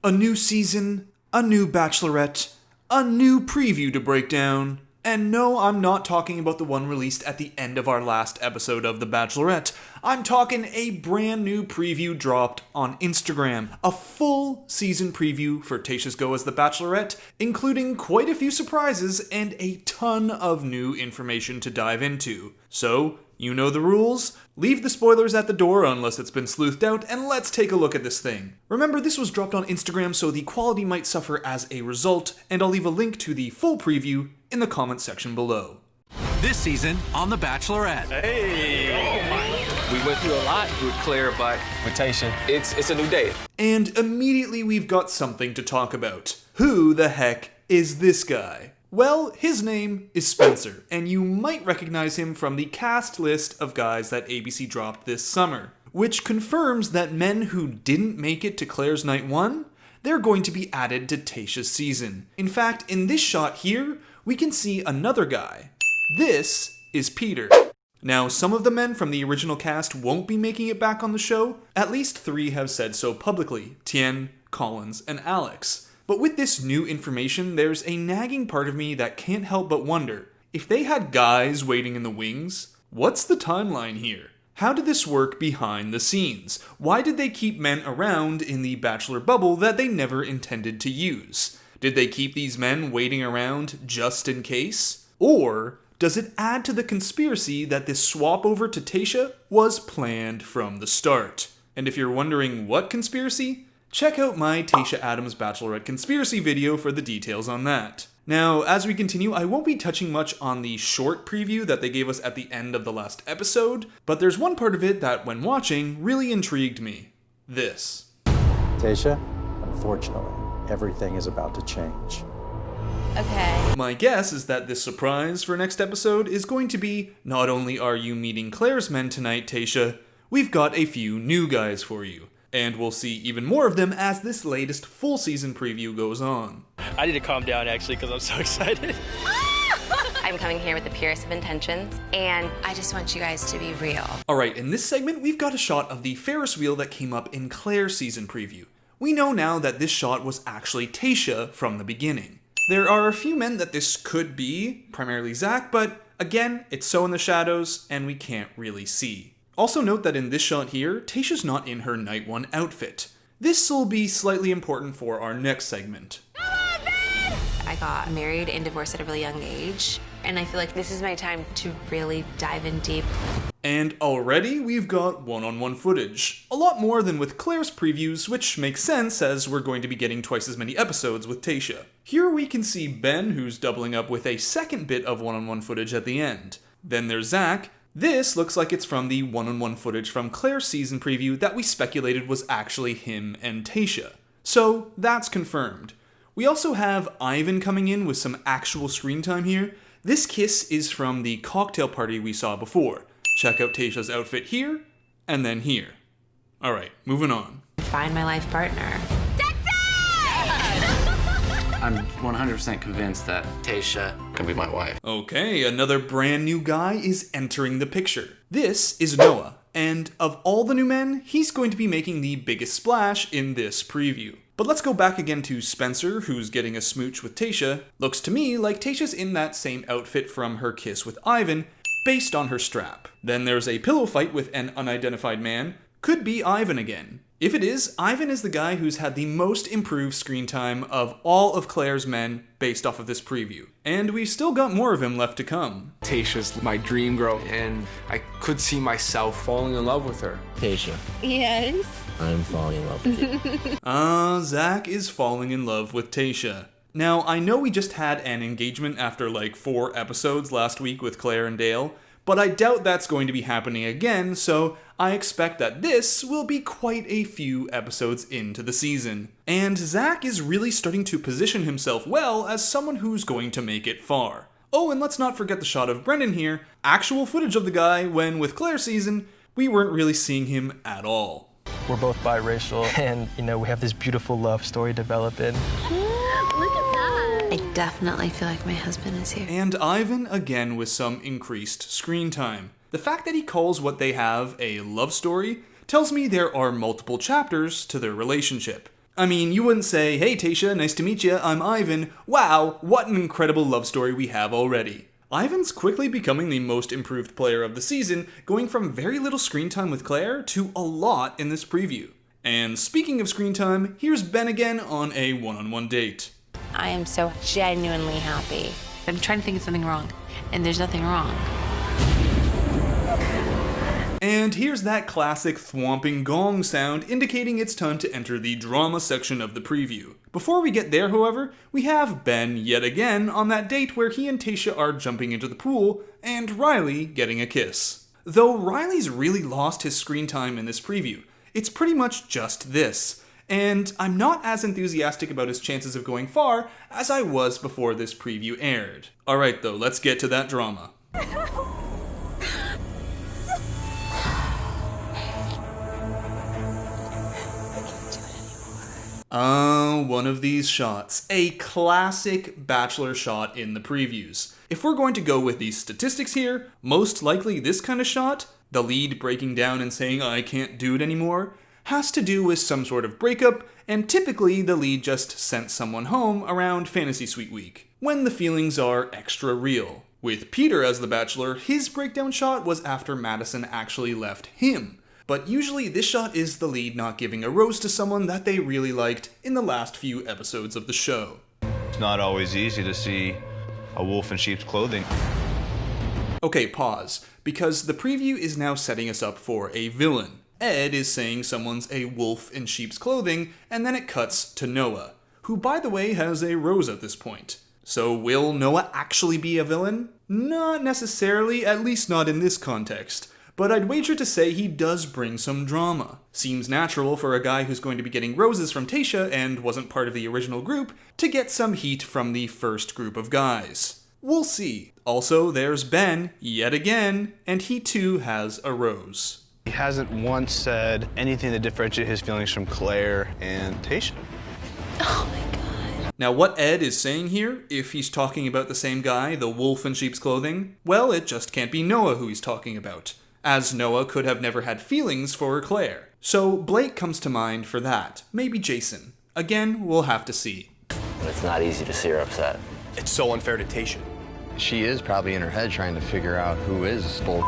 A new season, a new Bachelorette, a new preview to break down. And no, I'm not talking about the one released at the end of our last episode of The Bachelorette. I'm talking a brand new preview dropped on Instagram. A full season preview for Tayshia's go as The Bachelorette, including quite a few surprises and a ton of new information to dive into. So, you know the rules. Leave the spoilers at the door unless it's been sleuthed out, and let's take a look at this thing. Remember, this was dropped on Instagram, so the quality might suffer as a result, and I'll leave a link to the full preview in the comments section below. This season on The Bachelorette. Hey! Oh my. We went through a lot with Claire, but with Tayshia, it's a new day. And immediately we've got something to talk about. Who the heck is this guy? Well, his name is Spencer, and you might recognize him from the cast list of guys that ABC dropped this summer, which confirms that men who didn't make it to Claire's night one, they're going to be added to Tayshia's season. In fact, in this shot here, we can see another guy. This is Peter. Now, some of the men from the original cast won't be making it back on the show. At least 3 have said so publicly: Tien, Collins, and Alex. But with this new information, there's a nagging part of me that can't help but wonder, if they had guys waiting in the wings, what's the timeline here? How did this work behind the scenes? Why did they keep men around in the Bachelor bubble that they never intended to use? Did they keep these men waiting around just in case? Or does it add to the conspiracy that this swap over to Tayshia was planned from the start? And if you're wondering what conspiracy, check out my Tayshia Adams Bachelorette conspiracy video for the details on that. Now, as we continue, I won't be touching much on the short preview that they gave us at the end of the last episode, but there's one part of it that, when watching, really intrigued me. This. Tayshia, unfortunately, everything is about to change. Okay. My guess is that this surprise for next episode is going to be, not only are you meeting Claire's men tonight, Tayshia, we've got a few new guys for you. And we'll see even more of them as this latest full season preview goes on. I need to calm down actually because I'm so excited. I'm coming here with the purest of intentions, and I just want you guys to be real. Alright, in this segment, we've got a shot of the Ferris wheel that came up in Claire's season preview. We know now that this shot was actually Tayshia from the beginning. There are a few men that this could be, primarily Zach, but again, it's so in the shadows, and we can't really see. Also note that in this shot here, Tayshia's not in her night one outfit. This will be slightly important for our next segment. I got married and divorced at a really young age, and I feel like this is my time to really dive in deep. And already we've got one-on-one footage. A lot more than with Claire's previews, which makes sense as we're going to be getting twice as many episodes with Tayshia. Here we can see Ben, who's doubling up with a second bit of one-on-one footage at the end. Then there's Zach. This looks like it's from the one-on-one footage from Claire's season preview that we speculated was actually him and Tayshia. So that's confirmed. We also have Ivan coming in with some actual screen time here. This kiss is from the cocktail party we saw before. Check out Tayshia's outfit here, and then here. Alright, moving on. Find my life partner. I'm 100% convinced that Tayshia can be my wife. Okay, another brand new guy is entering the picture. This is Noah, and of all the new men, he's going to be making the biggest splash in this preview. But let's go back again to Spencer, who's getting a smooch with Tayshia. Looks to me like Tayshia's in that same outfit from her kiss with Ivan, based on her strap. Then there's a pillow fight with an unidentified man. Could be Ivan again. If it is, Ivan is the guy who's had the most improved screen time of all of Claire's men based off of this preview. And we've still got more of him left to come. Tayshia's my dream girl, and I could see myself falling in love with her. Tayshia, Yes. I'm falling in love with you. Zach is falling in love with Tayshia. Now, I know we just had an engagement after like 4 episodes last week with Claire and Dale, but I doubt that's going to be happening again, so I expect that this will be quite a few episodes into the season. And Zach is really starting to position himself well as someone who's going to make it far. Oh, and let's not forget the shot of Brendan here, actual footage of the guy when, with Claire's season, we weren't really seeing him at all. We're both biracial, and, we have this beautiful love story developing. Look at that. I definitely feel like my husband is here. And Ivan again with some increased screen time. The fact that he calls what they have a love story tells me there are multiple chapters to their relationship. I mean, you wouldn't say, hey Tayshia, nice to meet you, I'm Ivan. Wow, what an incredible love story we have already. Ivan's quickly becoming the most improved player of the season, going from very little screen time with Claire to a lot in this preview. And speaking of screen time, here's Ben again on a one-on-one date. I am so genuinely happy. I'm trying to think of something wrong, and there's nothing wrong. And here's that classic thwomping gong sound indicating it's time to enter the drama section of the preview. Before we get there, however, we have Ben yet again on that date where he and Tayshia are jumping into the pool, and Riley getting a kiss. Though Riley's really lost his screen time in this preview, it's pretty much just this, and I'm not as enthusiastic about his chances of going far as I was before this preview aired. Alright though, let's get to that drama. One of these shots. A classic Bachelor shot in the previews. If we're going to go with these statistics here, most likely this kind of shot, the lead breaking down and saying, I can't do it anymore, has to do with some sort of breakup, and typically the lead just sent someone home around Fantasy Suite Week, when the feelings are extra real. With Peter as the Bachelor, his breakdown shot was after Madison actually left him. But usually this shot is the lead not giving a rose to someone that they really liked in the last few episodes of the show. It's not always easy to see a wolf in sheep's clothing. Okay, pause, because the preview is now setting us up for a villain. Ed is saying someone's a wolf in sheep's clothing, and then it cuts to Noah, who by the way has a rose at this point. So will Noah actually be a villain? Not necessarily, at least not in this context. But I'd wager to say he does bring some drama. Seems natural for a guy who's going to be getting roses from Tayshia and wasn't part of the original group to get some heat from the first group of guys. We'll see. Also, there's Ben, yet again, and he too has a rose. He hasn't once said anything to differentiate his feelings from Claire and Tayshia. Oh my god. Now what Ed is saying here, if he's talking about the same guy, the wolf in sheep's clothing, well, it just can't be Noah who he's talking about, as Noah could have never had feelings for Claire. So Blake comes to mind for that, maybe Jason. Again, we'll have to see. It's not easy to see her upset. It's so unfair to Tayshia. She is probably in her head trying to figure out who is bull.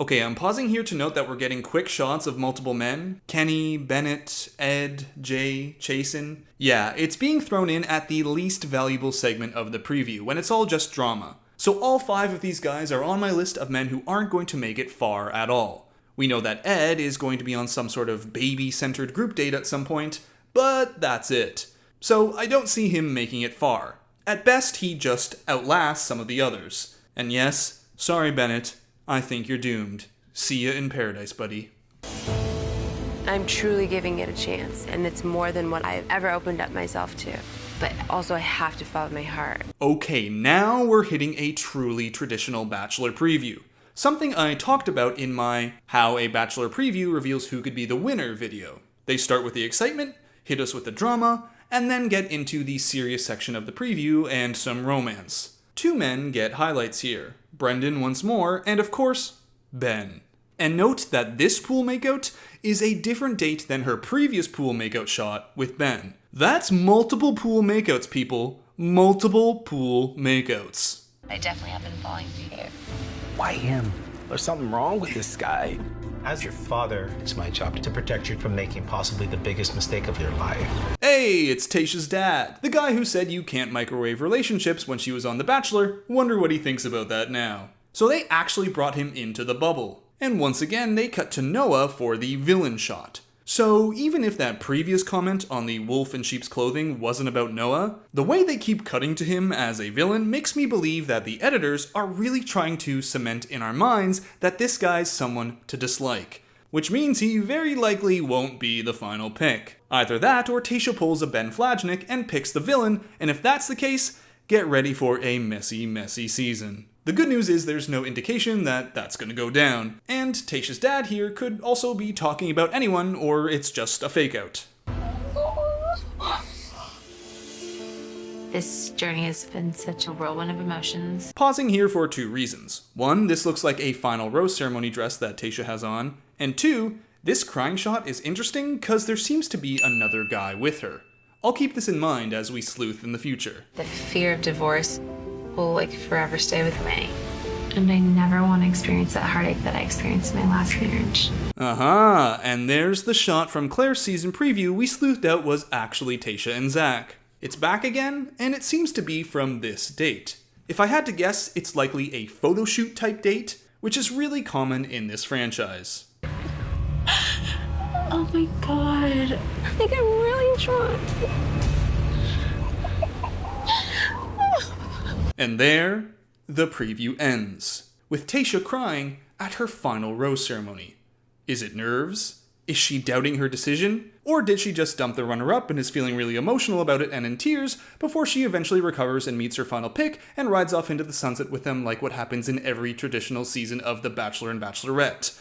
Okay, I'm pausing here to note that we're getting quick shots of multiple men. Kenny, Bennett, Ed, Jay, Chasen. Yeah, it's being thrown in at the least valuable segment of the preview, when it's all just drama. So all 5 of these guys are on my list of men who aren't going to make it far at all. We know that Ed is going to be on some sort of baby-centered group date at some point, but that's it. So I don't see him making it far. At best, he just outlasts some of the others. And yes, sorry Bennett, I think you're doomed. See ya in paradise, buddy. I'm truly giving it a chance, and it's more than what I've ever opened up myself to. But also I have to follow my heart. Okay, now we're hitting a truly traditional Bachelor preview. Something I talked about in my How a Bachelor Preview Reveals Who Could Be the Winner video. They start with the excitement, hit us with the drama, and then get into the serious section of the preview and some romance. 2 men get highlights here. Brendan once more, and of course, Ben. And note that this pool makeout is a different date than her previous pool makeout shot with Ben. That's multiple pool makeouts, people. Multiple pool makeouts. I definitely have been falling for you. Why him? There's something wrong with this guy. As your father, it's my job to protect you from making possibly the biggest mistake of your life. Hey, it's Tayshia's dad, the guy who said you can't microwave relationships when she was on The Bachelor. Wonder what he thinks about that now. So they actually brought him into the bubble. And once again, they cut to Noah for the villain shot. So even if that previous comment on the wolf in sheep's clothing wasn't about Noah, the way they keep cutting to him as a villain makes me believe that the editors are really trying to cement in our minds that this guy's someone to dislike. Which means he very likely won't be the final pick. Either that or Tayshia pulls a Ben Flajnik and picks the villain, and if that's the case, get ready for a messy, messy season. The good news is there's no indication that that's gonna go down, and Tayshia's dad here could also be talking about anyone, or it's just a fake out. This journey has been such a whirlwind of emotions. Pausing here for 2 reasons. 1, this looks like a final rose ceremony dress that Tayshia has on, and 2, This crying shot is interesting because there seems to be another guy with her. I'll keep this in mind as we sleuth in the future. The fear of divorce will forever stay with me. And I never want to experience that heartache that I experienced in my last marriage. And there's the shot from Claire's season preview we sleuthed out was actually Tayshia and Zach. It's back again, and it seems to be from this date. If I had to guess, it's likely a photo shoot type date, which is really common in this franchise. Oh my god. I think I'm really drunk. And there, the preview ends, with Tayshia crying at her final rose ceremony. Is it nerves? Is she doubting her decision? Or did she just dump the runner-up and is feeling really emotional about it and in tears before she eventually recovers and meets her final pick and rides off into the sunset with them like what happens in every traditional season of The Bachelor and Bachelorette?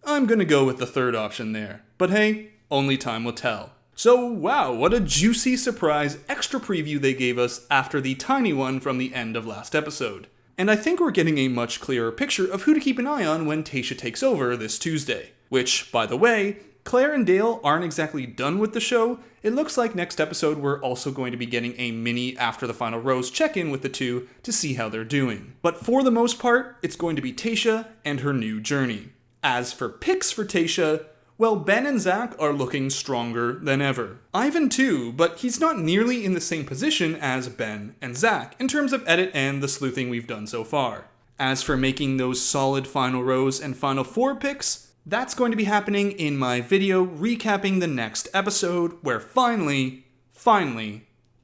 I'm gonna go with the third option there. But hey, only time will tell. So wow, what a juicy surprise extra preview they gave us after the tiny one from the end of last episode. And I think we're getting a much clearer picture of who to keep an eye on when Tayshia takes over this Tuesday. Which, by the way, Claire and Dale aren't exactly done with the show. It looks like next episode we're also going to be getting a mini after the final rose check-in with the two to see how they're doing. But for the most part, it's going to be Tayshia and her new journey. As for picks for Tayshia, well, Ben and Zach are looking stronger than ever. Ivan too, but he's not nearly in the same position as Ben and Zach in terms of edit and the sleuthing we've done so far. As for making those solid final rose and final four picks, that's going to be happening in my video recapping the next episode where finally,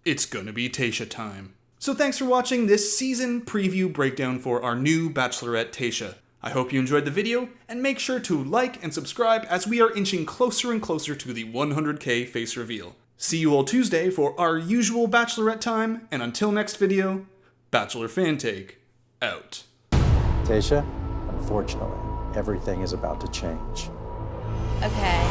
it's gonna be Tayshia time. So thanks for watching this season preview breakdown for our new Bachelorette Tayshia. I hope you enjoyed the video, and make sure to like and subscribe as we are inching closer and closer to the 100k face reveal. See you all Tuesday for our usual Bachelorette time, and until next video, Bachelor Fantake, out. Tayshia, unfortunately, everything is about to change. Okay.